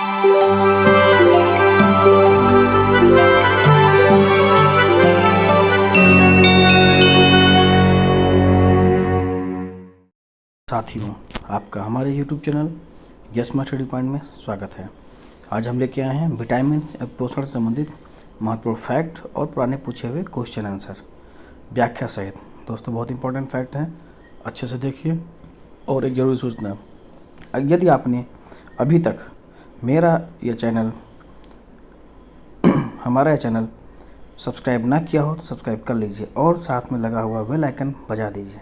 साथियों, आपका हमारे YouTube channel yes my study point में स्वागत है। आज हम लेके आए हैं विटामिन पोषण से संबंधित महत्वपूर्ण फैक्ट और पुराने पूछे हुए क्वेश्चन आंसर व्याख्या सहित। दोस्तों, बहुत इंपॉर्टेंट फैक्ट हैं, अच्छे से देखिए। और एक ज़रूरी सूचना, यदि आपने अभी तक हमारा चैनल सब्सक्राइब ना किया हो तो सब्सक्राइब कर लीजिए और साथ में लगा हुआ बेल आइकन बजा दीजिए,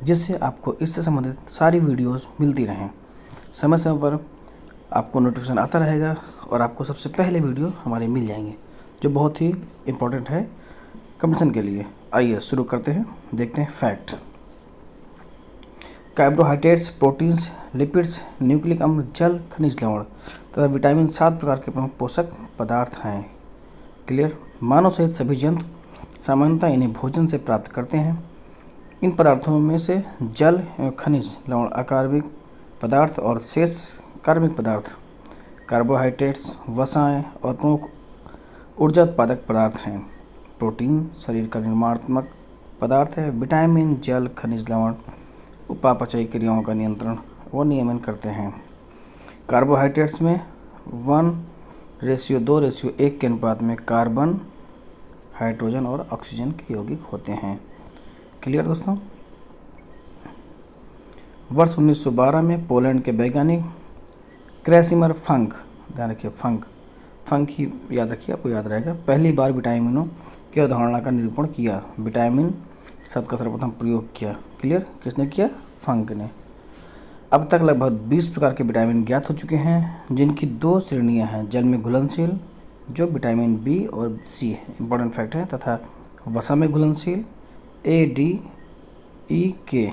जिससे आपको इससे संबंधित सारी वीडियोस मिलती रहें। समय समय पर आपको नोटिफिकेशन आता रहेगा और आपको सबसे पहले वीडियो हमारे मिल जाएंगे, जो बहुत ही इम्पोर्टेंट है कंपटीशन के लिए। आइए शुरू करते हैं, देखते हैं fact. Carbohydrates, proteins, lipids, nucleic अम्ल, जल, खनिज लवण तथा विटामिन 7 प्रकार के प्रमुख पोषक पदार्थ हैं। क्लियर। मानव सहित सभी जंतु सामान्यतः इन्हें भोजन से प्राप्त करते हैं। इन पदार्थों में से जल एवं खनिज लवण अकार्बनिक पदार्थ और शेष कार्बनिक पदार्थ कार्बोहाइड्रेट्स, वसाएं और प्रमुख ऊर्जा उत्पादक पदार्थ हैं। प्रोटीन शरीर का निर्माणात्मक पदार्थ है। विटामिन, जल, खनिज लवण उपापचयी क्रियाओं का नियंत्रण व नियमन करते हैं। कार्बोहाइड्रेट्स में 1:2:1 के अनुपात में कार्बन, हाइड्रोजन और ऑक्सीजन के यौगिक होते हैं। क्लियर दोस्तों। वर्ष 1912 में पोलैंड के वैज्ञानिक क्रेसिमर फंक, ध्यान रखिए फंक ही याद रखिए, आपको याद रहेगा, पहली बार विटामिनों की अवधारणा का निरूपण किया। विटामिन शब्द का सर्वप्रथम प्रयोग किया। क्लियर। किसने किया? फंक ने। अब तक लगभग 20 प्रकार के विटामिन ज्ञात हो चुके हैं, जिनकी 2 श्रेणियां हैं। जल में घुलनशील, जो विटामिन बी और सी है, इंपॉर्टेंट फैक्ट है, तथा वसा में घुलनशील ADE-K।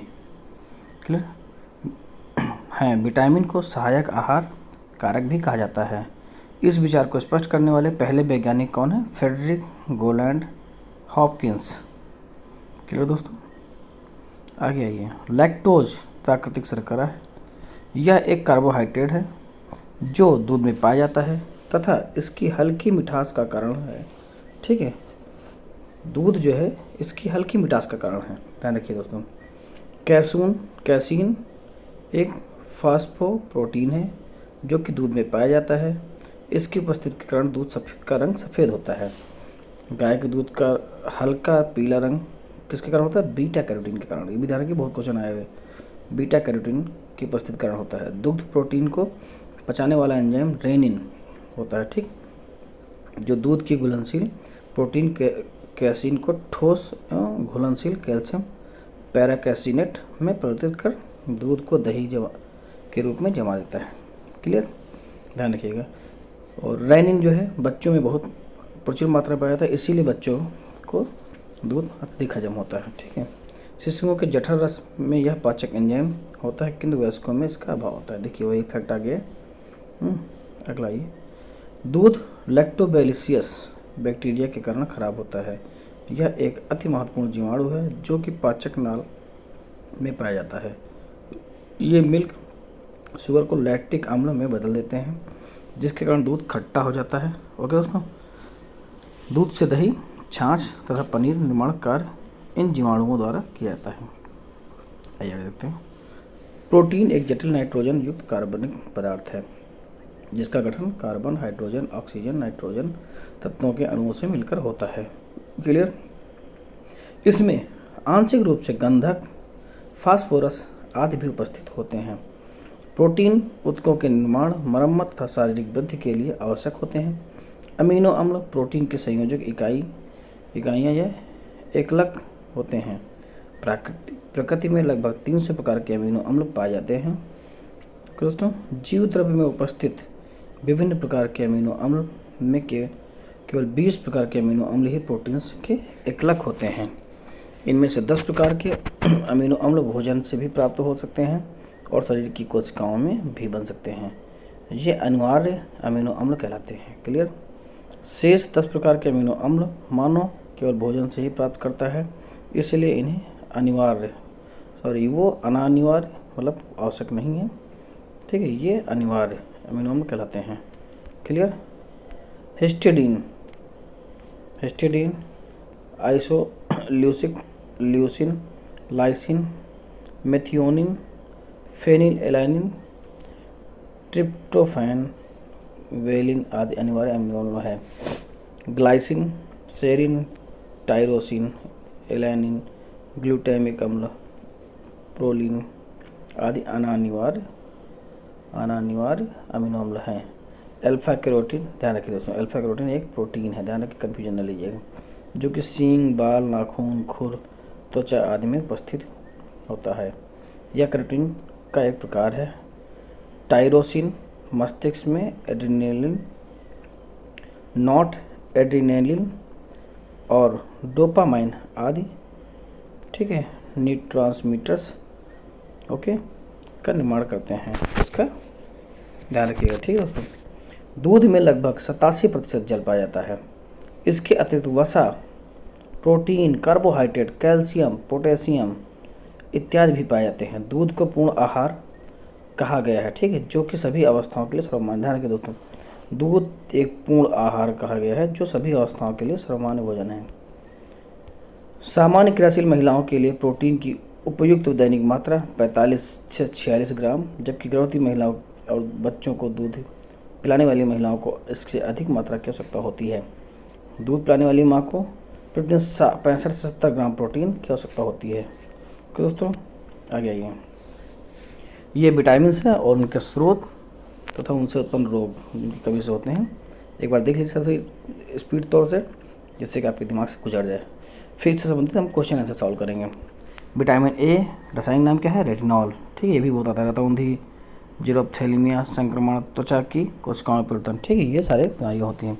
क्लियर हैं। विटामिन को सहायक आहार कारक भी कहा जाता है। इस विचार को स्पष्ट करने वाले पहले वैज्ञानिक कौन है? Frederick GoLand Hopkins. क्लियर दोस्तों। आगे आइए। लैक्टोज प्राकृतिक शर्करा है। यह एक कार्बोहाइड्रेट है जो दूध में पाया जाता है तथा इसकी हल्की मिठास का कारण है। ठीक है, दूध जो है इसकी हल्की मिठास का कारण है, ध्यान रखिए दोस्तों। कैसीन एक फास्फोप्रोटीन है जो कि दूध में पाया जाता है। इसकी उपस्थिति के कारण दूध का रंग सफ़ेद होता है। गाय के दूध का हल्का पीला रंग किसके कारण होता है? बीटा कैरोटीन के कारण। ये भी ध्यान रखिए, बहुत क्वेश्चन आए हुए। बीटा कैरोटीन की उपस्थिति के कारण होता है। दुग्ध प्रोटीन को पचाने वाला एंजाइम रेनिन होता है, ठीक, जो दूध की घुलनशील प्रोटीन कैसीन को ठोस एवं घुलनशील कैल्शियम पैराकैसिनेट में परिवर्तित कर दूध को दही के रूप में जमा देता है। क्लियर, ध्यान रखिएगा। और रेनिन जो है बच्चों में बहुत प्रचुर मात्रा में पाया जाता है, इसीलिए बच्चों को दूध अत्यधिक हजम होता है। ठीक है। शिशुओं के जठर रस में यह पाचक एंजाइम होता है, किंतु वयस्कों में इसका अभाव होता है। देखिए वही फैक्ट आ गया। अगला ये दूध लैक्टोबैसिलस बैक्टीरिया के कारण खराब होता है। यह एक अति महत्वपूर्ण जीवाणु है जो कि पाचक नाल में पाया जाता है। ये मिल्क शुगर को लैक्टिक अम्ल में बदल देते हैं, जिसके कारण दूध खट्टा हो जाता है। ओके दोस्तों। दूध से दही, छाछ तथा पनीर निर्माण कार्य इन जीवाणुओं द्वारा किया जाता है। आइए देखते हैं। प्रोटीन एक जटिल नाइट्रोजन युक्त कार्बनिक पदार्थ है, जिसका गठन कार्बन, हाइड्रोजन, ऑक्सीजन, नाइट्रोजन तत्वों के अणुओं से मिलकर होता है। क्लियर। इसमें आंशिक रूप से गंधक, फास्फोरस आदि भी उपस्थित होते हैं। प्रोटीन ऊतकों के निर्माण, मरम्मत तथा शारीरिक वृद्धि के लिए आवश्यक होते हैं। अमीनो अम्ल प्रोटीन के संयोजक इकाइयाँ या एकलक होते हैं। प्रकृति में लगभग 300 प्रकार के अमीनो अम्ल पाए जाते हैं। दोस्तों, जीव द्रव्य में उपस्थित विभिन्न प्रकार के अमीनो अम्ल में केवल 20 प्रकार के अमीनो अम्ल ही प्रोटीन्स के एकलक होते हैं। इनमें से 10 प्रकार के अमीनो अम्ल भोजन से भी प्राप्त हो सकते हैं और शरीर की कोशिकाओं में भी बन सकते हैं। ये अनिवार्य अमीनो अम्ल कहलाते हैं। क्लियर। शेष 10 प्रकार के अमीनो अम्ल मानव केवल भोजन से ही प्राप्त करता है, इसलिए इन्हें अनानिवार्य मतलब आवश्यक नहीं है। ठीक है, ये अनिवार्य अमीनो अम्ल कहलाते हैं। Clear. Histidine, histidine, isoleucine, leucine, lysine, methionine, phenyl alanine, tryptophan, valine आदि अनिवार्य अम्ल है। Glycine, serine, tyrosine, alanine, glutamic अम्ल, प्रोलिन आदि अनानिवार्य अमीनो अम्ल हैं। अल्फा कैरोटीन, ध्यान रखिए दोस्तों, अल्फा कैरोटीन एक प्रोटीन है, ध्यान रखिए कन्फ्यूजन न लीजिएगा, जो कि सींग, बाल, नाखून, खुर, त्वचा आदि में उपस्थित होता है। यह कैरोटीन का एक प्रकार है। टायरोसिन मस्तिष्क में एड्रेनलिन, नॉट एड्रेनलिन और डोपामाइन आदि, ठीक है, न्यूरोट्रांसमीटर्स ओके का निर्माण करते हैं। इसका ध्यान रखिएगा, ठीक है दोस्तों। दूध में लगभग 87% जल पाया जाता है। इसके अतिरिक्त वसा, प्रोटीन, कार्बोहाइड्रेट, कैल्शियम, पोटेशियम इत्यादि भी पाए जाते हैं। दूध को पूर्ण आहार कहा गया है, ठीक है, जो कि सभी अवस्थाओं के लिए सर्वमान्य। ध्यान रखिए दोस्तों, दूध एक पूर्ण आहार कहा गया है जो सभी अवस्थाओं के लिए सर्वमान्य भोजन है। सामान्य क्रियाशील महिलाओं के लिए प्रोटीन की उपयुक्त दैनिक मात्रा 45 से 46 ग्राम, जबकि गर्भवती महिलाओं और बच्चों को दूध पिलाने वाली महिलाओं को इससे अधिक मात्रा की आवश्यकता होती है। दूध पिलाने वाली माँ को प्रतिदिन 65 से 70 ग्राम प्रोटीन की आवश्यकता होती है। तो दोस्तों आगे आइए, ये विटामिन हैं और उनके स्रोत तथा उनसे उत्पन्न रोग जिनकी कमी से होते हैं, एक बार देख लीजिए सही स्पीड तौर से, जिससे कि आपके दिमाग से गुजर जाए। फिर इससे संबंधित हम क्वेश्चन आंसर सॉल्व करेंगे। विटामिन ए रासायनिक नाम क्या है? रेटिनॉल, ठीक है, ये भी बहुत आता रहता है। रतौंधी, जीरोप्थेलिमिया, संक्रमण, त्वचा की कोशिकाओं में परिवर्तन, ठीक है, ये सारे बीमारियाँ होती हैं।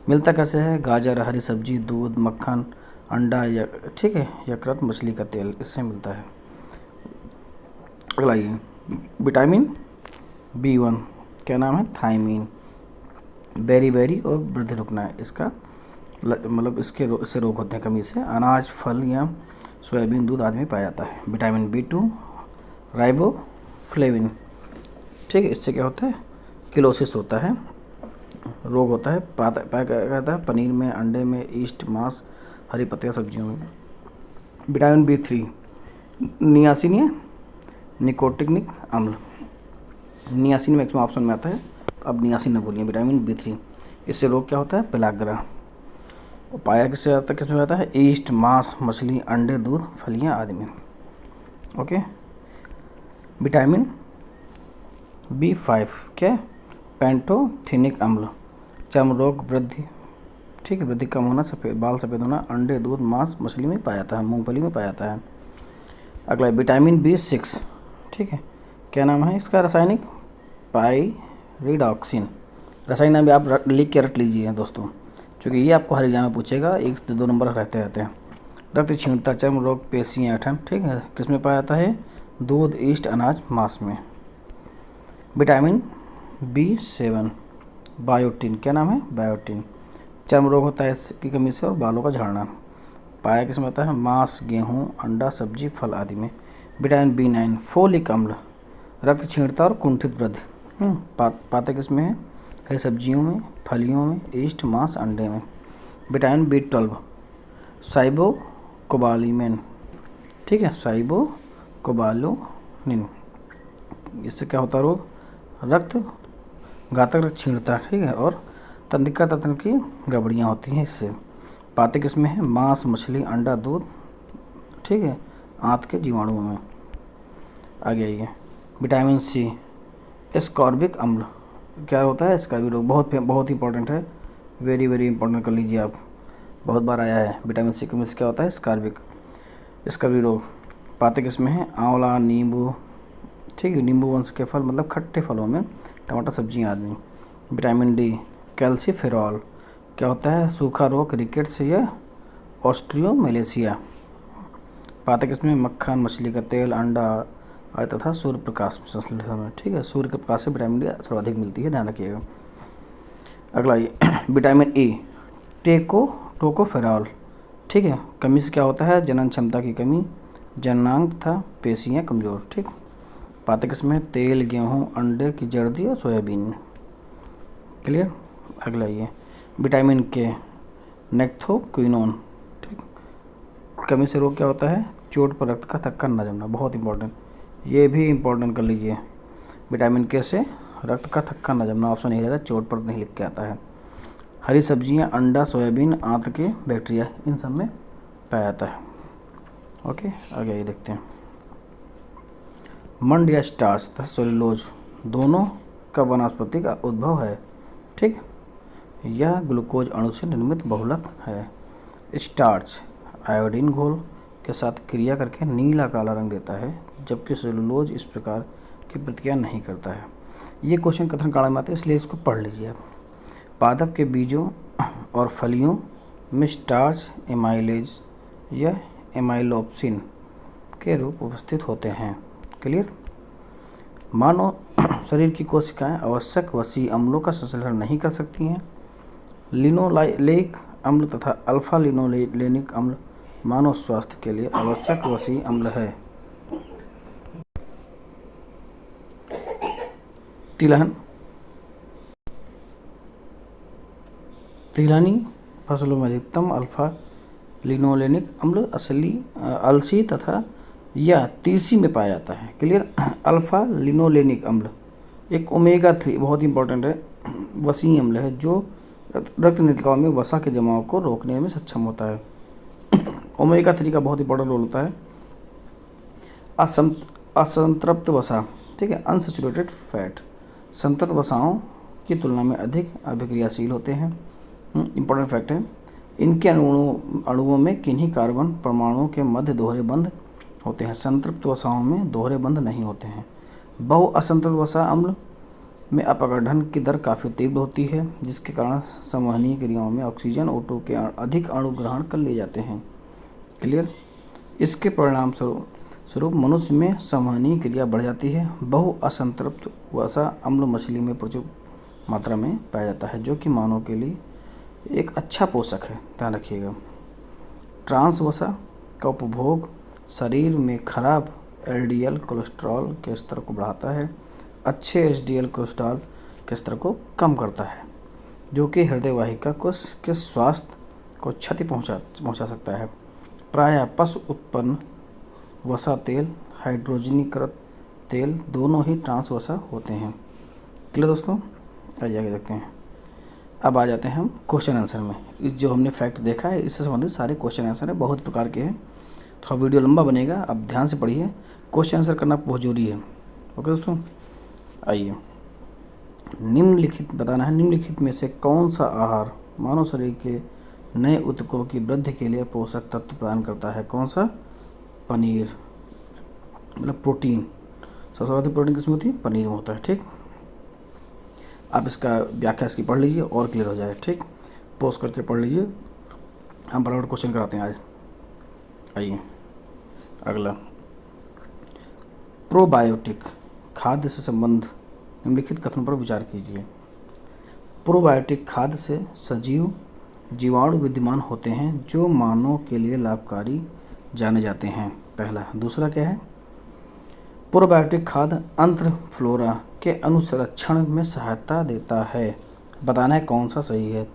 मिलता कैसे है? गाजर, हरी सब्जी, दूध, मक्खन, अंडा या, ठीक है, यकृत, मछली का तेल, इससे मिलता है। अगला ये विटामिन B1 क्या नाम है? थायमीन। बेरी और वृद्धि रुकना है इसका, मतलब इससे रोग होते हैं कमी से। अनाज, फल या सोयाबीन, दूध आदि में पाया जाता है। विटामिन B2 राइबोफ्लेविन, ठीक है, इससे क्या होता है? किलोसिस होता है, रोग होता है। पाया जाता है पनीर में, अंडे में, ईस्ट, मांस, हरी पत्तियाँ, सब्जियों में। विटामिन B3 नियासिन या निकोटिनिक अम्ल, नियासिन मैक्सिमम ऑप्शन में आता है, अब नियासिन न बोलिए। विटामिन B3 इससे रोग क्या होता है? पेलाग्रा। पाया किससे आता है? किसमें आता है? ईस्ट, मांस, मछली, अंडे, दूध, फलियां आदि में। ओके। विटामिन B5 क्या? पैंटोथेनिक अम्ल, चर्म रोग, वृद्धि, ठीक है, वृद्धि कम होना, सफ़ेद बाल सफ़ेद होना, अंडे, दूध, मांस, मछली में पाया जाता है, मूंगफली में पाया जाता है। अगला विटामिन B6, ठीक है, क्या नाम है इसका रासायनिक? पाइरिडॉक्सिन। रासायनिक नाम भी आप लिख के रट लीजिए दोस्तों, क्योंकि ये आपको हर एग्जाम में पूछेगा, 1 से 2 नंबर रहते हैं। रक्त क्षीणता, चर्म रोग, पेशियाँ ऐंठन, ठीक है, किसमें पाया जाता है? दूध, ईस्ट, अनाज, मांस में। विटामिन B7 बायोटिन, क्या नाम है? बायोटिन। चर्म रोग होता है इसकी कमी से और बालों का झड़ना, पाया किसमें होता है? मांस, गेहूँ, अंडा, सब्जी, फल आदि में। विटामिन B9 फोलिक अम्ल, रक्त क्षीणता और कुंठित वृद्धि, पाते किसमें है? हरी सब्जियों में, फलियों में, ईस्ट, मांस, अंडे में। विटामिन B12 साइबोकोबालामिन, ठीक है, साइबोकोबालामिन, इससे क्या होता है रोग? रक्त घातक रक्त क्षीणता, ठीक है, और तंत्रिका तंत्र की गड़बड़ियाँ होती हैं इससे। पाते किसमें है? मांस, मछली, अंडा, दूध, ठीक है, आंत के जीवाणुओं में। आगे आइए, विटामिन C एस्कॉर्बिक अम्ल, क्या होता है इसका भी रोग? बहुत ही इंपॉर्टेंट है, वेरी इंपॉर्टेंट कर लीजिए आप, बहुत बार आया है। विटामिन C में क्या होता है? एस्कॉर्बिक, इसका भी रोग पाते किसमें है? आंवला, नींबू, ठीक है, नींबू वंश के फल, मतलब खट्टे फलों में, टमाटर, सब्जियाँ आदि। विटामिन D कैल्सीफेरॉल, क्या होता है? सूखा रोग, रिकेट्स या ऑस्ट्रियोमलेशिया, पाते किसमें? मक्खन, मछली का तेल, अंडा आदि तथा सूर्य प्रकाश संश्लेषण में, ठीक है, सूर्य के प्रकाश से विटामिन D सर्वाधिक मिलती है, ध्यान रखिएगा। अगला ये विटामिन E टोकोफेरॉल, ठीक है, कमी से क्या होता है? जनन क्षमता की कमी, जननांग तथा पेशियाँ कमजोर, ठीक, पाते किसमें? तेल, गेहूँ, अंडे की जर्दी और सोयाबीन। क्लियर। अगला ये विटामिन के, नेक्थोक्विनोन, ठीक। कमी से रोग क्या होता है? चोट पर रक्त का थक्का न जमना, बहुत इंपॉर्टेंट, ये भी इंपॉर्टेंट कर लीजिए। विटामिन के से रक्त का थक्का न जमना, ऑप्शन यही रहेगा, चोट पर नहीं लिख के आता है। हरी सब्जियां, अंडा, सोयाबीन, आंत के बैक्टीरिया, इन सब में पाया जाता है। ओके, आगे ये देखते हैं। मंड या स्टार्च तथा सेलुलोज दोनों का वनस्पति का उद्भव है, ठीक। यह ग्लूकोज अणु से निर्मित बहुलक है। स्टार्च आयोडीन घोल के साथ क्रिया करके नीला काला रंग देता है, जबकि सेलुलोज इस प्रकार की प्रतिक्रिया नहीं करता है। ये क्वेश्चन कथन काड़ा में आते हैं, इसलिए इसको पढ़ लीजिए आप। पादप के बीजों और फलियों में स्टार्च एमाइलेज या एमाइलोप्सिन के रूप उपस्थित होते हैं। क्लियर? मानव शरीर की कोशिकाएं आवश्यक वसी अम्लों का संश्लेषण नहीं कर सकती हैं। लिनोलेइक अम्ल तथा अल्फा लिनोलेनिक अम्ल मानव स्वास्थ्य के लिए आवश्यक वसी अम्ल है। तिलहनी फसलों में अधिकतम अल्फा लिनोलेनिक अम्ल अलसी तथा या तीसी में पाया जाता है। क्लियर? अल्फा लिनोलेनिक अम्ल एक ओमेगा 3 बहुत इंपॉर्टेंट है, वसी अम्ल है जो रक्त निकायों में वसा के जमाव को रोकने में सक्षम होता है। ओमेगा 3 का बहुत इंपॉर्टेंट रोल होता है। असंतृप्त वसा, ठीक है, अनसैचुरेटेड फैट संतृप्त वसाओं की तुलना में अधिक अभिक्रियाशील होते हैं। इंपॉर्टेंट फैक्ट है। इनके अणुओं में किन्हीं कार्बन परमाणुओं के मध्य दोहरे बंध होते हैं। संतृप्त वसाओं में दोहरे बंध नहीं होते हैं। बहु असंतृप्त वसा अम्ल में अपघटन की दर काफ़ी तीव्र होती है, जिसके कारण संवहनीय क्रियाओं में ऑक्सीजन O2 के अधिक अणु ग्रहण कर लिए जाते हैं। क्लियर? इसके परिणाम स्वरूप मनुष्य में संवहनीय क्रिया बढ़ जाती है। बहु असंतृप्त वसा अम्ल मछली में प्रचुर मात्रा में पाया जाता है, जो कि मानव के लिए एक अच्छा पोषक है, ध्यान रखिएगा। ट्रांस वसा का उपभोग शरीर में खराब LDL कोलेस्ट्रॉल के स्तर को बढ़ाता है, अच्छे HDL कोलेस्ट्रॉल के स्तर को कम करता है, जो कि हृदय वाहिका कोश के स्वास्थ्य को क्षति पहुंचा सकता है। प्रायः पशु उत्पन्न वसा तेल, हाइड्रोजनीकृत तेल दोनों ही ट्रांस वसा होते हैं। क्लियर दोस्तों? आइए आगे देखते हैं। अब आ जाते हैं हम क्वेश्चन आंसर में। इस जो हमने फैक्ट देखा है इससे संबंधित सारे क्वेश्चन आंसर है, बहुत प्रकार के हैं। थोड़ा वीडियो लंबा बनेगा, आप ध्यान से पढ़िए, क्वेश्चन आंसर करना बहुत जरूरी है। ओके दोस्तों, आइए निम्नलिखित बताना है, निम्नलिखित में से कौन सा आहार मानव शरीर के नए ऊतकों की वृद्धि के लिए पोषक तत्व प्रदान करता है? कौन सा? पनीर, मतलब प्रोटीन। सबसे अधिक प्रोटीन किसमें होती है? पनीर में होता है, ठीक। आप इसका व्याख्या इसकी पढ़ लीजिए और क्लियर हो जाए, ठीक। पॉज करके पढ़ लीजिए, हम बराबर क्वेश्चन कराते हैं आज। आइए अगला, प्रोबायोटिक खाद्य से संबंध निम्नलिखित कथन पर विचार कीजिए। प्रोबायोटिक खाद्य से सजीव जीवाणु विद्यमान होते हैं जो मानव के लिए लाभकारी जाने जाते हैं, पहला। दूसरा क्या है? प्रोबायोटिक खाद्य अंत्र फ्लोरा के अनुसंरक्षण में सहायता देता है। बताना है कौन सा सही है।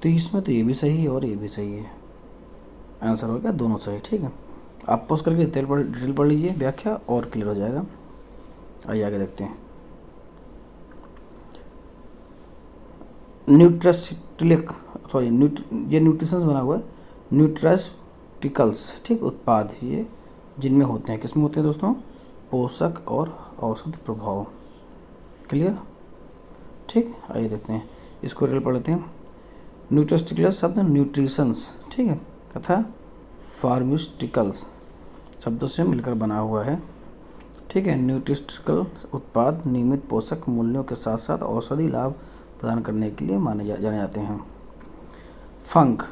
तो इसमें तो ये भी सही है और ये भी सही है, आंसर हो गया दोनों सही, ठीक है। आप पोस्ट करके डिटेल पढ़ लीजिए, व्याख्या और क्लियर हो जाएगा। आइए आगे देखते हैं। ये न्यूट्रिशंस बना हुआ है, न्यूट्रास्टिकल्स, ठीक, उत्पाद ये जिनमें होते हैं, किसमें होते हैं दोस्तों? पोषक और औषध प्रभाव। क्लियर? ठीक, आइए देखते हैं, इसको डिटेल पढ़ लेते हैं। न्यूट्रास्टिकल्स शब्द न्यूट्रिशंस, ठीक है, तथा फार्मास्यूटिकल्स शब्दों से मिलकर बना हुआ है, ठीक है। न्यूट्रिस्टिकल उत्पाद नियमित पोषक मूल्यों के साथ साथ औषधि लाभ प्रदान करने के लिए जाने जाते हैं। फंक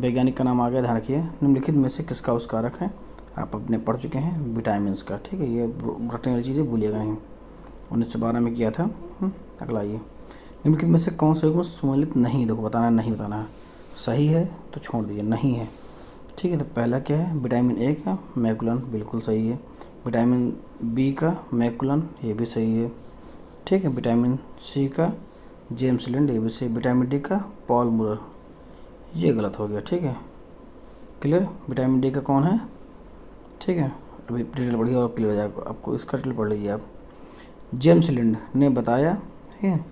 वैज्ञानिक का नाम आ गया, ध्यान रखिए। निम्नलिखित में से किसका आविष्कारक है? आप अपने पढ़ चुके हैं, विटामिन्स का, ठीक है। ये रटने वाली चीज़ें भूलिएगा नहीं, 1912 में किया था। अगला ये, निम्नलिखित में से कौन सा युग्म सम्मिलित नहीं? देखो बताना, नहीं बताना है। सही है तो छोड़ दीजिए, नहीं है, ठीक है। तो पहला क्या है? विटामिन ए का मैकुलन, बिल्कुल सही है। विटामिन बी का मैकुलन, ये भी सही है, ठीक है। विटामिन सी का जेम्स लिंड ABC। विटामिन डी का पॉल मुरर, ये गलत हो गया, ठीक है। क्लियर, विटामिन डी का कौन है, ठीक है। अभी डिटेल पढ़िए और क्लियर हो जाएगा आपको, इसका डिटेल पढ़ लीजिए आप। जेम्स लिंड ने बताया है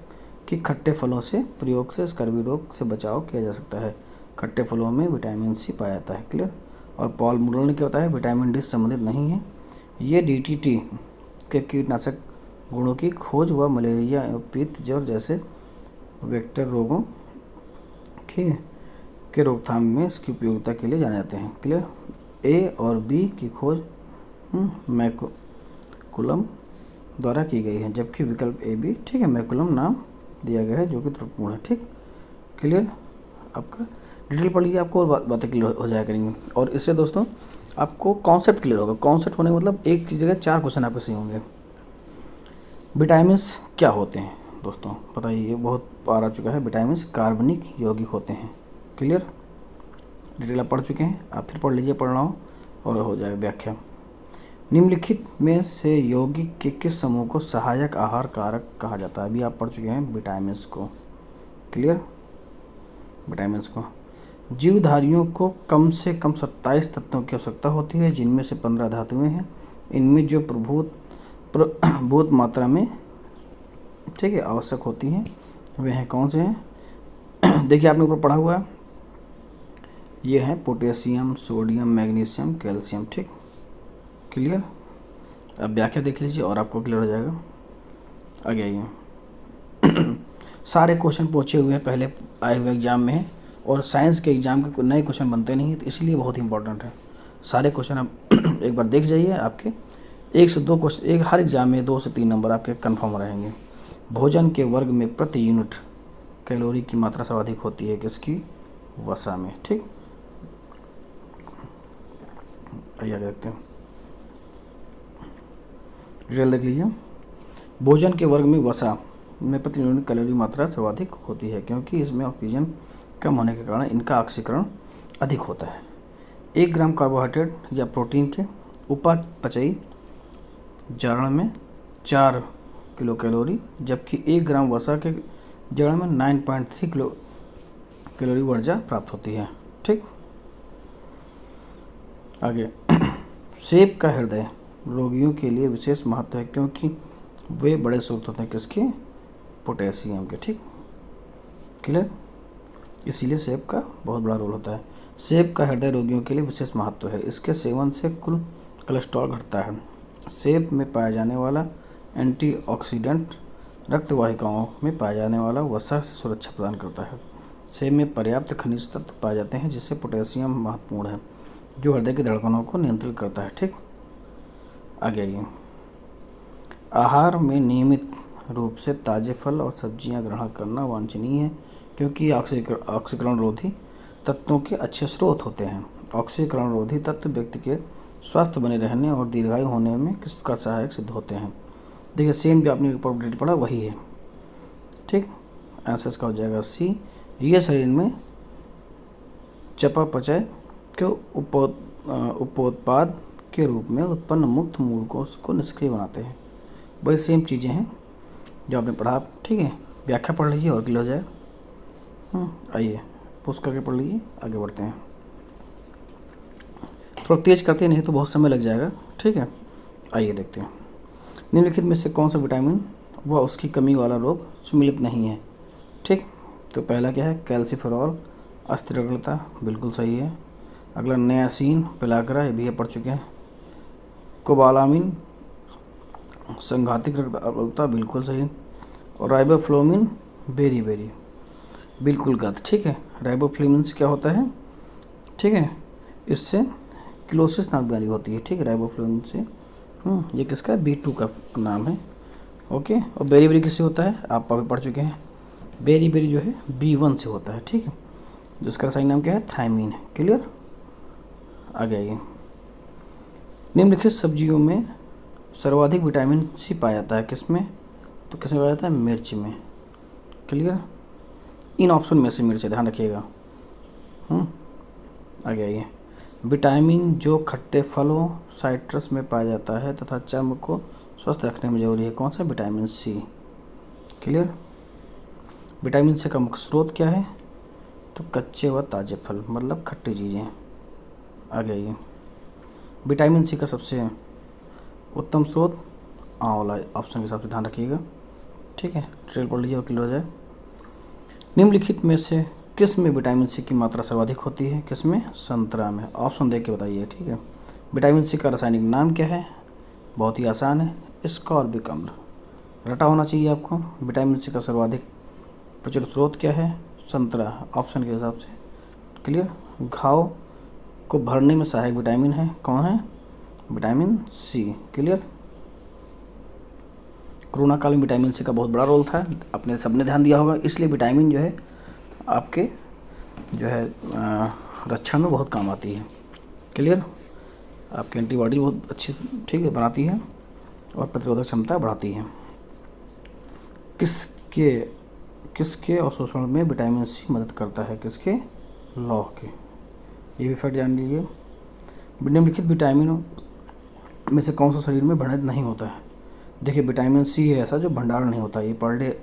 कि खट्टे फलों से प्रयोग से स्कर्वी रोग से बचाव किया जा सकता है। खट्टे फलों में विटामिन सी पाया जाता है। क्लियर। और पॉल मुरर ने क्या बताया, विटामिन डी से संबंधित नहीं है। ये DDT के कीटनाशक गुणों की खोज व मलेरिया एवं पित्त ज्वर जैसे वेक्टर रोगों के रोकथाम में इसकी उपयोगिता के लिए जाने जाते हैं। क्लियर। A और B की खोज मैकुलम द्वारा की गई है, जबकि विकल्प AB, ठीक है, मैकुलम नाम दिया गया है जो कि त्रुटिपूर्ण है। ठीक, क्लियर। आपका डिटेल पढ़ लीजिए, आपको और बातें क्लियर हो जाया करेंगी। और इससे दोस्तों आपको कॉन्सेप्ट क्लियर होगा। कॉन्सेप्ट होने का मतलब एक की जगह 4 क्वेश्चन आपके सही होंगे। विटामिन्स क्या होते हैं दोस्तों, बताइए, बहुत बार आ चुका है। विटामिन्स कार्बनिक यौगिक होते हैं। क्लियर, डिटेल आप पढ़ चुके हैं, आप फिर पढ़ लीजिए, पढ़ रहा हूँ और हो जाएगा व्याख्या। निम्नलिखित में से यौगिक के किस समूह को सहायक आहार कारक कहा जाता है? अभी आप पढ़ चुके हैं विटामिन्स को। क्लियर, विटामिन्स को। जीवधारियों को कम से कम 27 तत्वों की आवश्यकता होती है, जिनमें से 15 धातुएं हैं। इनमें जो प्रभुत मात्रा में, ठीक है, आवश्यक होती हैं वे हैं कौन से हैं? देखिए आपने ऊपर पढ़ा हुआ है, ये है पोटेशियम, सोडियम, मैग्नीशियम, कैल्शियम। ठीक, क्लियर। अब व्याख्या देख लीजिए और आपको क्लियर हो जाएगा। आगे आइए। सारे क्वेश्चन पूछे हुए हैं पहले आए हुए एग्जाम में, और साइंस के एग्जाम के नए क्वेश्चन बनते नहीं, तो इसलिए बहुत इंपॉर्टेंट है। सारे क्वेश्चन आप एक बार देख जाइए, आपके 1 से 2 क्वेश्चन, एक हर एग्जाम में 2 से 3 नंबर आपके कंफर्म रहेंगे। भोजन के वर्ग में प्रति यूनिट कैलोरी की मात्रा सर्वाधिक होती है किसकी? वसा में। ठीक, आइए देखते हैं, डिटेल देख लीजिए। भोजन के वर्ग में वसा में प्रति यूनिट कैलोरी मात्रा सर्वाधिक होती है, क्योंकि इसमें ऑक्सीजन कम होने के कारण इनका ऑक्सीकरण अधिक होता है। 1 ग्राम कार्बोहाइड्रेट या प्रोटीन के उपापचयी जारण में 4 किलो कैलोरी, जबकि 1 ग्राम वसा के जारण में 9.3 किलो कैलोरी ऊर्जा प्राप्त होती है। ठीक, आगे। सेब का हृदय रोगियों के लिए विशेष महत्व है, क्योंकि वे बड़े स्रोत होते हैं किसके? पोटेशियम के। ठीक, क्लियर। इसीलिए सेब का बहुत बड़ा रोल होता है। सेब का हृदय रोगियों के लिए विशेष महत्व है। इसके सेवन से कुल कोलेस्ट्रॉल घटता है। सेब में पाया जाने वाला एंटीऑक्सीडेंट रक्त वाहिकाओं में पाया जाने वाला वसा से सुरक्षा प्रदान करता है। सेब में पर्याप्त खनिज तत्व पाए जाते हैं, जिससे पोटेशियम महत्वपूर्ण है, जो हृदय की धड़कनों को नियंत्रित करता है। ठीक, आगे आइए। आहार में नियमित रूप से ताज़े फल और सब्जियां ग्रहण करना वांछनीय है, क्योंकि ऑक्सीकरण रोधी तत्वों के अच्छे स्रोत होते हैं। ऑक्सीकरण रोधी तत्व व्यक्ति के स्वस्थ बने रहने और दीर्घायु होने में किस प्रकार सहायक सिद्ध होते हैं? देखिए, सेम भी आपने ऊपर पढ़ा वही है। ठीक, आंसर इसका हो जाएगा C। ये शरीर में चयापचय के उपोत्पाद के रूप में उत्पन्न मुक्त मूलकों को निष्क्रिय बनाते हैं। वही सेम चीज़ें हैं जो आपने पढ़ा। ठीक है, व्याख्या पढ़ लीजिए और क्लियर हो जाए। आइए पुश करके पढ़ लीजिए, आगे बढ़ते हैं। थोड़ा तेज करते नहीं तो बहुत समय लग जाएगा। ठीक है, आइए देखते हैं। निम्नलिखित में से कौन सा विटामिन व उसकी कमी वाला रोग सम्मिलित नहीं है? ठीक, तो पहला क्या है? कैल्सीफेरॉल, अस्थिरता, बिल्कुल सही है। अगला नियासिन, पेलाग्रा, ये भी पढ़ चुके हैं। कोबालामिन, संघातिक रक्त अल्पता, बिल्कुल सही। और राइबोफ्लोविन, बेरी, बिल्कुल गलत। ठीक है, राइबोफ्लोविन से क्या होता है? ठीक है, इससे क्लोसिस नामक बीमारी होती है। ठीक है, राइबोफ्लोविन से। ये किसका? B2 का नाम है। ओके, और बेरी किससे होता है? आप अभी पढ़ चुके हैं। बेरी जो है B1 से होता है। ठीक है, जिसका सही नाम क्या है? थायमीन है। क्लियर, आगे आइए। निम्नलिखित सब्जियों में सर्वाधिक विटामिन C पाया जाता है किसमें? तो किसमें पाया जाता है? मिर्च में। क्लियर, इन ऑप्शन में से मिर्च है, ध्यान रखिएगा। आगे आइए। विटामिन जो खट्टे फलों साइट्रस में पाया जाता है तथा चर्म को स्वस्थ रखने में जरूरी है, कौन सा? Vitamin C। Clear. Vitamin C का मुख्य स्रोत क्या है? तो कच्चे व ताज़े फल, मतलब खट्टी चीज़ें। आगे आइए। विटामिन सी का सबसे उत्तम स्रोत आंवला, ऑप्शन के हिसाब से ध्यान रखिएगा, ठीक है। ट्रेल पढ़ लीजिए और क्लियर हो जाए। निम्नलिखित में से किस में विटामिन सी की मात्रा सर्वाधिक होती है? किस में? संतरा में। ऑप्शन देख के बताइए, ठीक है। विटामिन सी का रासायनिक नाम क्या है? बहुत ही आसान है, स्कॉर्बिक अम्ल, रटा होना चाहिए आपको। विटामिन सी का सर्वाधिक प्रचुर स्रोत क्या है? संतरा, ऑप्शन के हिसाब से क्लियर। घाव को भरने में सहायक विटामिन है, कौन है? Vitamin C, clear. कोरोना काल में विटामिन सी का बहुत बड़ा रोल था, अपने सबने ध्यान दिया होगा, इसलिए विटामिन जो है आपके जो है रक्षा में बहुत काम आती है, क्लियर। आपकी एंटीबॉडी बहुत अच्छी, ठीक है, बनाती है और प्रतिरोधक क्षमता बढ़ाती है। किसके अवशोषण में विटामिन सी मदद करता है? किसके? लौह के। ये भी फैक्ट जान लीजिए। निम्नलिखित विटामिनों में से कौन सा शरीर में भंडारित नहीं होता है? देखिए, विटामिन सी है ऐसा जो भंडारण नहीं होता, ये पर डे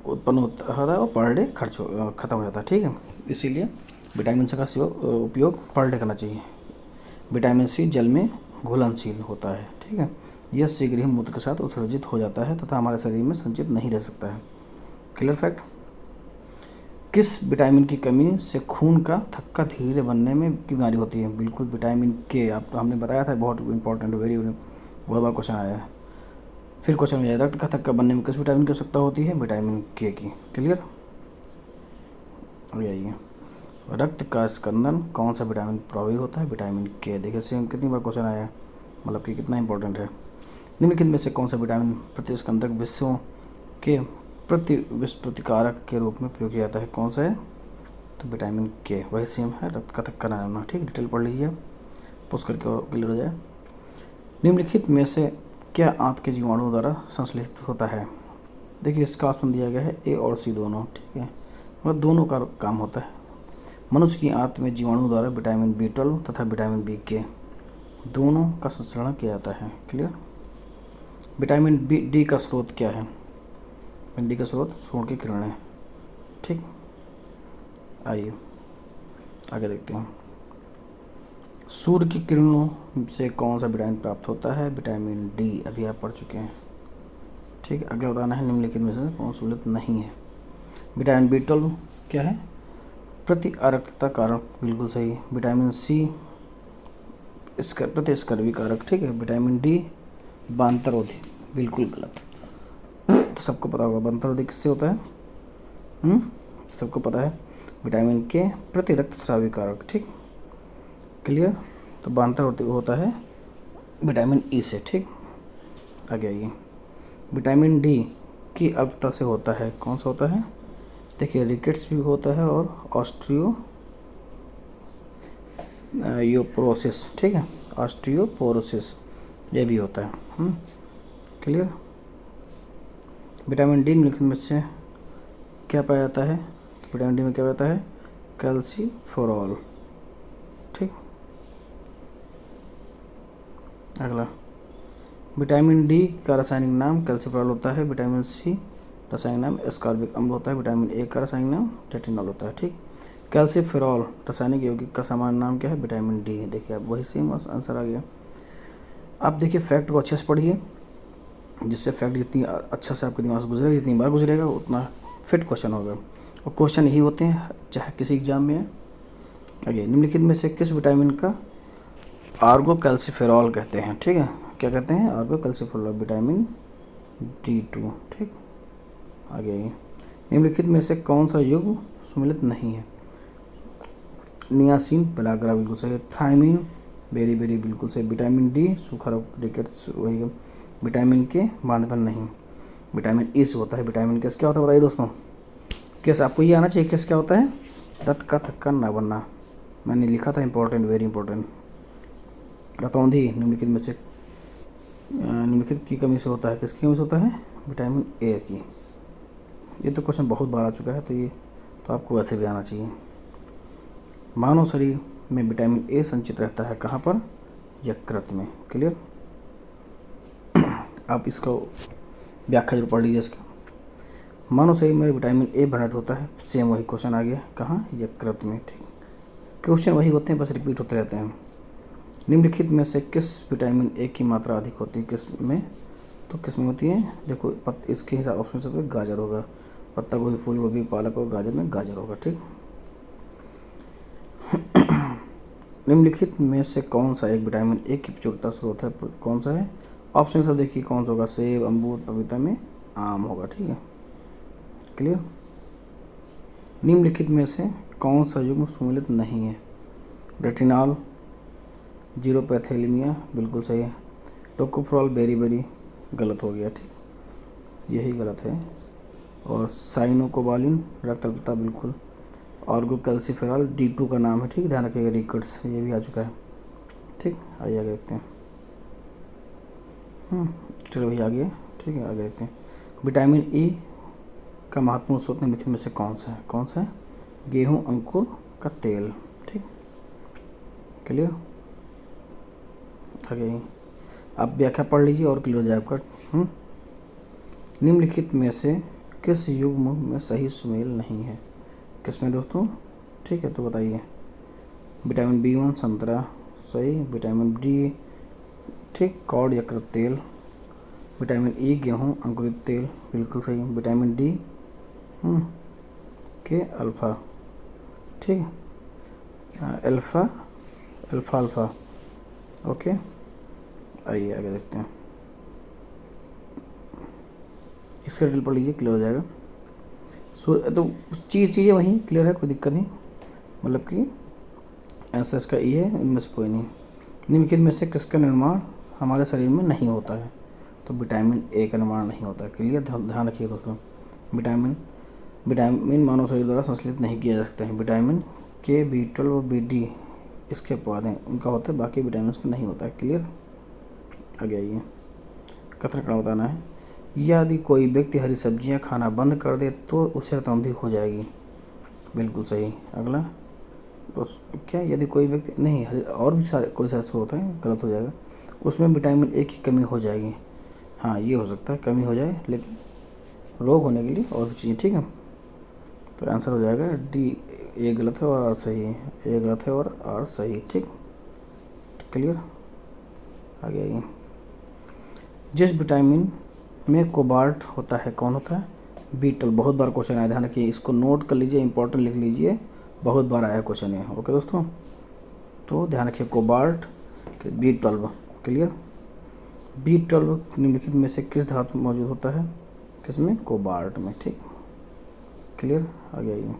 उत्पन्न होता है और पर डे खत्म हो जाता है, ठीक है। इसीलिए विटामिन सी का उपयोग पर डे करना चाहिए। विटामिन सी जल में घुलनशील होता है, ठीक है। यह शीघ्र ही मूत्र के साथ उत्सर्जित हो जाता है तथा हमारे शरीर में संचित नहीं रह सकता है। Clear fact. किस विटामिन की कमी से खून का थक्का धीरे बनने में बीमारी होती है? बिल्कुल विटामिन के, आप हमने बताया था, बहुत इंपॉर्टेंट, बहुत बार क्वेश्चन आया है। फिर क्वेश्चन में रक्त का थक्का बनने में किस विटामिन की आवश्यकता होती है? विटामिन के की, क्लियर। आइए, रक्त का स्कंदन कौन सा विटामिन प्रभावी होता है? विटामिन के। देखिए सेम कितनी बार क्वेश्चन आया है, मतलब कि कितना इंपॉर्टेंट है। निम्नलिखित में से कौन सा विटामिन प्रतिस्कंदक विषयों के प्रतिकारक के रूप में प्रयोग किया जाता है? कौन सा है? तो विटामिन के, वही सेम है, रक्त का थक्का ना होना, ठीक। डिटेल पढ़ लीजिए, पोस्ट करके क्लियर हो जाए। निम्नलिखित में से क्या आंत के जीवाणु द्वारा संश्लेषित होता है? देखिए, इसका ऑप्शन दिया गया है ए और सी दोनों, ठीक है, मतलब दोनों का काम होता है। मनुष्य की आंत में जीवाणु द्वारा विटामिन B12 तथा विटामिन बी के दोनों का संश्लेषण किया जाता है, क्लियर। विटामिन डी का स्रोत क्या है? डी का स्रोत सूर्य की किरणें, ठीक। आइए आगे देखते हैं। सूर्य की किरणों से कौन सा विटामिन प्राप्त होता है? विटामिन डी, अभी आप पढ़ चुके हैं, ठीक है। अगला बताना है निम्नलिखित में से कौन सहूलियत नहीं है? विटामिन B12 क्या है? प्रति अरक्तता कारक, बिल्कुल सही। विटामिन सी प्रतिस्कर्वी कारक, ठीक है। विटामिन डी बांतरोधी, बिल्कुल गलत। तो सबको पता होगा बांतरोधी किससे होता है, सबको पता है। विटामिन के प्रति रक्तस्रावी कारक, ठीक, क्लियर। तो बांतरोधी होता है विटामिन ई से, ठीक। आगे आइए। विटामिन डी की अल्पता से होता है, कौन सा होता है? देखिए, रिकेट्स भी होता है और ऑस्टियोपोरोसिस, ठीक है, ऑस्टियोपोरोसिस ये भी होता है, क्लियर। विटामिन डी निम्नलिखित में से क्या पाया जाता है? विटामिन डी में क्या पाया जाता है? कैल्सीफेरॉल, ठीक। अगला, विटामिन डी का रासायनिक नाम कैल्सीफेरॉल होता है। विटामिन सी रासायनिक नाम एस्कॉर्बिक अम्ल होता है। विटामिन ए का रासायनिक नाम रेटिनॉल होता है, ठीक। कैल्सीफेरॉल रासायनिक यौगिक का सामान्य नाम क्या है? Vitamin D. देखिए, आप वही सेम आंसर आ गया। आप देखिए, फैक्ट को अच्छे से पढ़िए, जिससे फैक्ट जितनी अच्छा से आपके दिमाग से गुजरेगा, जितनी बार गुजरेगा उतना फिट क्वेश्चन होगा, और क्वेश्चन यही होते हैं चाहे किसी एग्जाम में है। आगे, निम्नलिखित में से किस विटामिन का आर्गो कैल्सीफेरॉल कहते हैं? ठीक है, क्या कहते हैं? आर्गो कैल्सीफेरॉल, विटामिन D2, ठीक। आगे, निम्नलिखित में से कौन सा युग्म सम्मिलित नहीं है? नियासिन, पेलाग्रा, बिल्कुल सही। थायमिन, बेरी बिल्कुल सही। विटामिन डी, सूखा रोग, रिकेट्स, वही। विटामिन के बांधपन नहीं। विटामिन ई से होता है। विटामिन केस क्या होता है बताइए दोस्तों? केस आपको ये आना चाहिए, केस क्या होता है? रक्त का थक्का न बनना, मैंने लिखा था, इंपॉर्टेंट, वेरी इंपॉर्टेंट। रतौंधी निम्नलिखित में से निम्नलिखित की कमी से होता है, किसकी कमी से होता है? विटामिन ए की। ये तो क्वेश्चन बहुत बार आ चुका है, तो ये तो आपको वैसे भी आना चाहिए। मानव शरीर में विटामिन ए संचित रहता है कहाँ पर? यकृत में, क्लियर। आप इसको व्याख्या जरूर पढ़ लीजिए इसका। मानव शरीर में विटामिन ए भंडारित होता है। सेम वही क्वेश्चन आ गया, कहाँ, यकृत में। ठीक, क्वेश्चन वही होते हैं, बस रिपीट होते रहते हैं। निम्नलिखित में से किस विटामिन ए की मात्रा अधिक होती है, किस में, तो किस में होती है, देखो इसके हिसाब ऑप्शन से गाजर होगा, पत्ता गोभी, फूल गोभी, पालक और गाजर में गाजर होगा। ठीक, निम्नलिखित में से कौन सा एक विटामिन ए की प्रचुरता स्रोत है, कौन सा है, ऑप्शन सब देखिए कौन सा होगा, सेब, अमरूद, पपीता में आम होगा। ठीक है, क्लियर। निम्नलिखित में से कौन सा युग्म सुमेलित नहीं है, रेटिनॉल, जीरोपैथेलिमिया बिल्कुल सही है, टोकोफेरॉल बेरी गलत हो गया। ठीक, यही गलत है। और साइनोकोबालिन रक्त अल्पता बिल्कुल, ऑर्गोकैल्सिफेरॉल D2 का नाम है। ठीक, ध्यान रखिएगा, रिकट्स ये भी आ चुका है। ठीक, आइए आगे देखते हैं। चलो भैया आगे, ठीक है आगे देखते हैं। विटामिन ई का महत्वपूर्ण स्रोत निम्नलिखित में से कौन सा है, कौन सा है, गेहूं अंकुर का तेल। ठीक, क्लियर। आगे आप व्याख्या पढ़ लीजिए और क्लियर हो जाए आपका। निम्नलिखित में से किस युग्म में सही सुमेल नहीं है, किस में दोस्तों, ठीक है, तो बताइए। विटामिन B1 संतरा सही, विटामिन डी, ठीक, कॉड यकृत तेल, विटामिन ई गेहूं अंकुरित तेल बिल्कुल सही, विटामिन डी के अल्फ़ा, ठीक है, अल्फ़ा ओके। आइए आगे देखते हैं, इसका डिटेल पढ़ लीजिए, क्लियर हो जाएगा। तो चीज़ें वहीं क्लियर है, कोई दिक्कत नहीं, मतलब कि आंसर इसका ई है, इनमें से कोई नहीं। निम्नलिखित में से किसका निर्माण हमारे शरीर में नहीं होता है, तो विटामिन ए का निर्माण नहीं होता है। क्लियर, ध्यान रखिए दोस्तों। विटामिन मानव शरीर द्वारा संश्लेषित नहीं किया जा सकता है। विटामिन के, B12 और BD इसके पौधे उनका होता है, बाकी विटामिन का नहीं होता है। क्लियर, आगे आइए। कथन का बताना है, यदि कोई व्यक्ति हरी सब्जियां खाना बंद कर दे तो उसे रतौंधी हो जाएगी, बिल्कुल सही। अगला, तो क्या, यदि कोई व्यक्ति नहीं, हरी और भी सारे कोई सा स्रोत है, गलत हो जाएगा, उसमें विटामिन ए की कमी हो जाएगी। हाँ, ये हो सकता है कमी हो जाए, लेकिन रोग होने के लिए और भी चीज़ें। ठीक है, तो आंसर हो जाएगा डी, ए गलत है और आर सही है, ए गलत है और आर सही। ठीक, क्लियर, आगे आइए। जिस विटामिन में कोबाल्ट होता है, कौन होता है, B12। बहुत बार क्वेश्चन आया, ध्यान रखिए, इसको नोट कर लीजिए, इंपॉर्टेंट लिख लीजिए, बहुत बार आया क्वेश्चन है। ओके दोस्तों, तो ध्यान रखिए, कोबाल्ट B12। क्लियर। B12 निम्नलिखित में से किस धातु में मौजूद होता है, किसमें, कोबाल्ट में। ठीक, क्लियर, आगे आइए।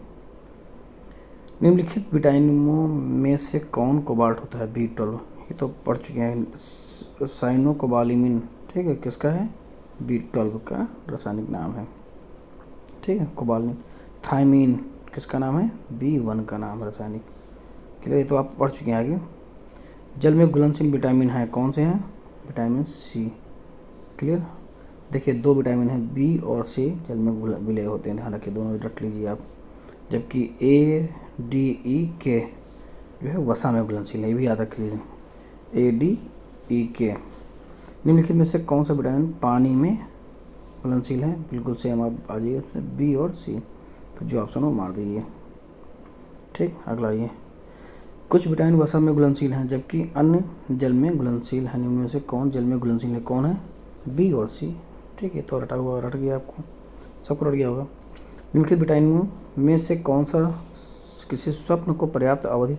निम्नलिखित विटामिनों में से कौन कोबाल्ट होता है, B12, ये तो पढ़ चुके हैं। साइनोकोबालामिन, ठीक है, किसका है, B12 का रासायनिक नाम है। ठीक है, कोबालामिन। थायमीन किसका नाम है, B1 का नाम है रासायनिक। क्लियर, ये तो आप पढ़ चुके हैं। आगे, जल में घुलनशील विटामिन है, कौन से हैं, विटामिन C। क्लियर, देखिए दो विटामिन हैं, B और C जल में विलय होते हैं, ध्यान रखिए, दोनों रट लीजिए आप। जबकि ADEK जो है वसा में घुलनशील है, ये भी याद रख लीजिए, ADEK। निम्नलिखित में से कौन सा विटामिन पानी में घुलनशील है, बिल्कुल सेम, आप आ जाइए उसमें B और C, तो जो ऑप्शन हो मार दीजिए। ठीक, अगला ये, कुछ विटामिन वसा में घुलनशील हैं जबकि अन्य जल में घुलनशील है। निम्न में से कौन जल में घुलनशील है, कौन है, B और C। ठीक है, तो रट गया आपको, सबको रट गया होगा। निम्नलिखित विटामिनों में से कौन सा किसी स्वप्न को पर्याप्त अवधि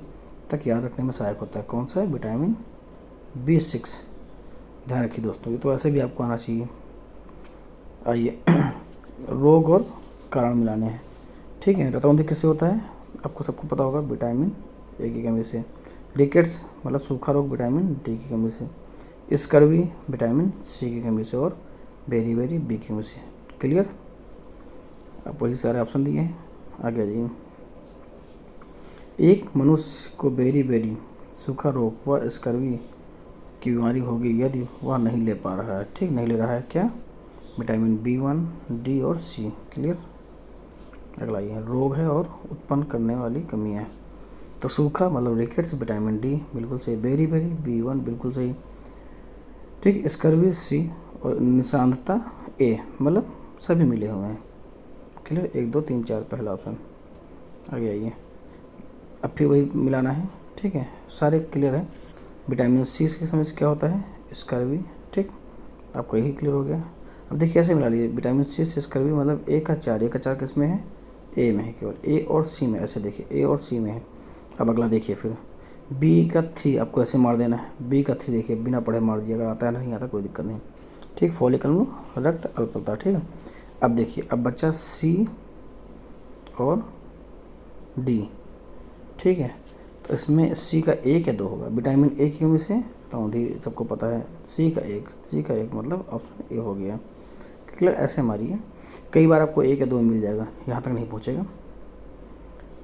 तक याद रखने में सहायक होता है, कौन सा है, विटामिन B6। ध्यान रखिए दोस्तों, ये तो ऐसे भी आपको आना चाहिए। आइए, रोग और कारण मिलाने हैं। ठीक है, रतौंधी किससे होता है, आपको सबको पता होगा, विटामिन ए की कमी से। रिकेट्स मतलब सूखा रोग, विटामिन डी की कमी से। स्कर्वी विटामिन सी की कमी से, और बेरी बी की कमी से। क्लियर, आप वही सारे ऑप्शन दिए हैं। आगे आ जाइए। एक मनुष्य को बेरी सूखा रोग व स्कर्वी की बीमारी होगी यदि वह नहीं ले पा रहा है, ठीक, नहीं ले रहा है, क्या, विटामिन B1, D और C। क्लियर, अगला ये रोग है और उत्पन्न करने वाली कमी है, तो सूखा मतलब रिकेट्स, विटामिन डी बिल्कुल सही, बेरी B1 बिल्कुल सही। ठीक, स्कर्वी C और निशानता A, मतलब सभी मिले हुए हैं। क्लियर, 1 2 3 4 पहला ऑप्शन। आगे आइए, अब फिर वही मिलाना है, ठीक है, सारे क्लियर है। विटामिन सी की समझ क्या होता है, स्कर्वी, ठीक, आपको यही क्लियर हो गया। अब देखिए ऐसे मिला लीजिए, विटामिन सी से स्कर्वी मतलब ए का 4 किस में है, ए में है, केवल ए और सी में, ऐसे देखिए ए और सी में है। अब अगला देखिए फिर बी का 3, आपको ऐसे मार देना है, बी का 3 देखिए बिना पढ़े मार दिया, अगर आता है नहीं आता कोई दिक्कत नहीं, ठीक, फॉलिकल रक्त अल्पता, ठीक है। अब देखिए अब बच्चा सी और डी, ठीक है, तो इसमें सी का 1 या 2 होगा, विटामिन ए की कमी से तौंधी सबको पता है, सी का 1 मतलब ऑप्शन ए हो गया, क्लियर। ऐसे मारिए, कई बार आपको 1 या 2 मिल जाएगा, यहाँ तक नहीं पहुँचेगा।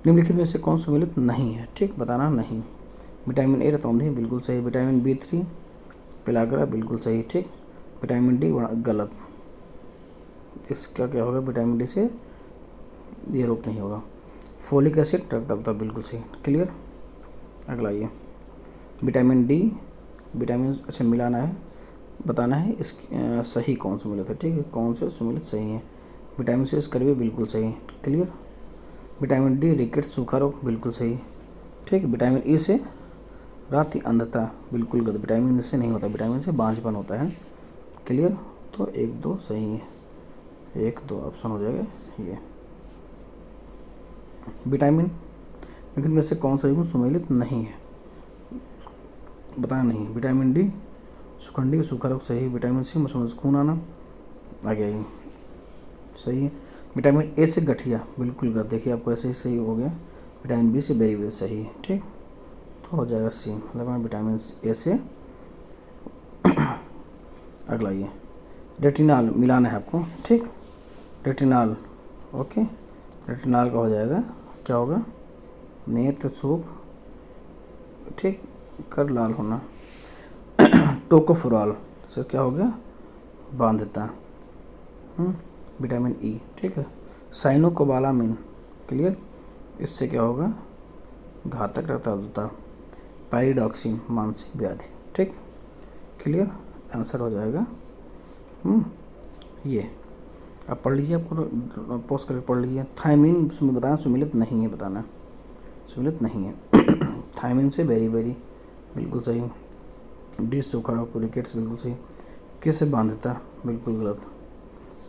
निम्नलिखित में से कौन सम्मिलित नहीं है, ठीक, बताना नहीं। विटामिन ए रतौंधी बिल्कुल सही, विटामिन B3 पेलाग्रा बिल्कुल सही, ठीक, विटामिन डी गलत, इसका क्या होगा, विटामिन डी से ये रोग नहीं होगा। फोलिक एसिड रक्त अल्पता बिल्कुल सही, क्लियर। अगला ये विटामिन डी, विटामिन से मिलाना है, बताना है इस सही कौन से मिले थे, ठीक है, कौन से सम्मिलित सही है। विटामिन सी स्कर्वी बिल्कुल सही, क्लियर। विटामिन डी रिकेट सूखा रोग बिल्कुल सही, ठीक। विटामिन ई से राति अंधता बिल्कुल गलत, विटामिन से नहीं होता, विटामिन से बांझपन होता है, क्लियर। तो 1 2 सही है, 1 2 ऑप्शन हो जाएगा ये। विटामिन लेकिन में से कौन सा गुण सम्मिलित नहीं है, बताना नहीं। विटामिन डी सुखंडी सूखा रोग सही, विटामिन सी मसूम से खून आना, आगे आइए सही है। विटामिन ए से गठिया बिल्कुल गलत, देखिए आपको ऐसे ही सही हो गया। विटामिन बी से बेरी सही है, ठीक, तो हो जाएगा सी, मतलब विटामिन ए से। अगला ये रेटिनाल मिलाना है आपको, ठीक, रेटिनाल, ओके, रेटिनाल का हो जाएगा, क्या होगा, नेत्र सूख, ठीक, कर लाल होना। टोकोफेरॉल से क्या हो गया, बांधता। विटामिन ई, ठीक है। साइनोकोबालामिन, क्लियर, इससे क्या होगा, घातक रक्त अल्पता। पायरिडॉक्सिन मानसिक व्याधि, ठीक, क्लियर, आंसर हो जाएगा ये। आप पढ़ लीजिए, आपको पोस्ट करके पढ़ लीजिए। थायमिन बताना सम्मिलित नहीं है, बताना सम्मिलित नहीं है। थायमिन से बेरी बिल्कुल सही। डी सूखा रोग रिकेट्स बिल्कुल सही। किससे बांधता, बिल्कुल गलत,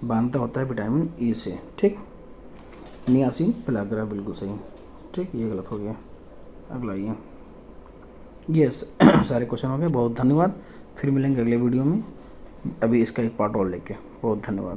बांधता होता है विटामिन ई से, ठीक। नियासिन पेलाग्रा बिल्कुल सही, ठीक, ये गलत हो गया। अगला ये सारे क्वेश्चन हो गए। बहुत धन्यवाद, फिर मिलेंगे अगले वीडियो में, अभी इसका एक पार्ट और लेके। बहुत धन्यवाद।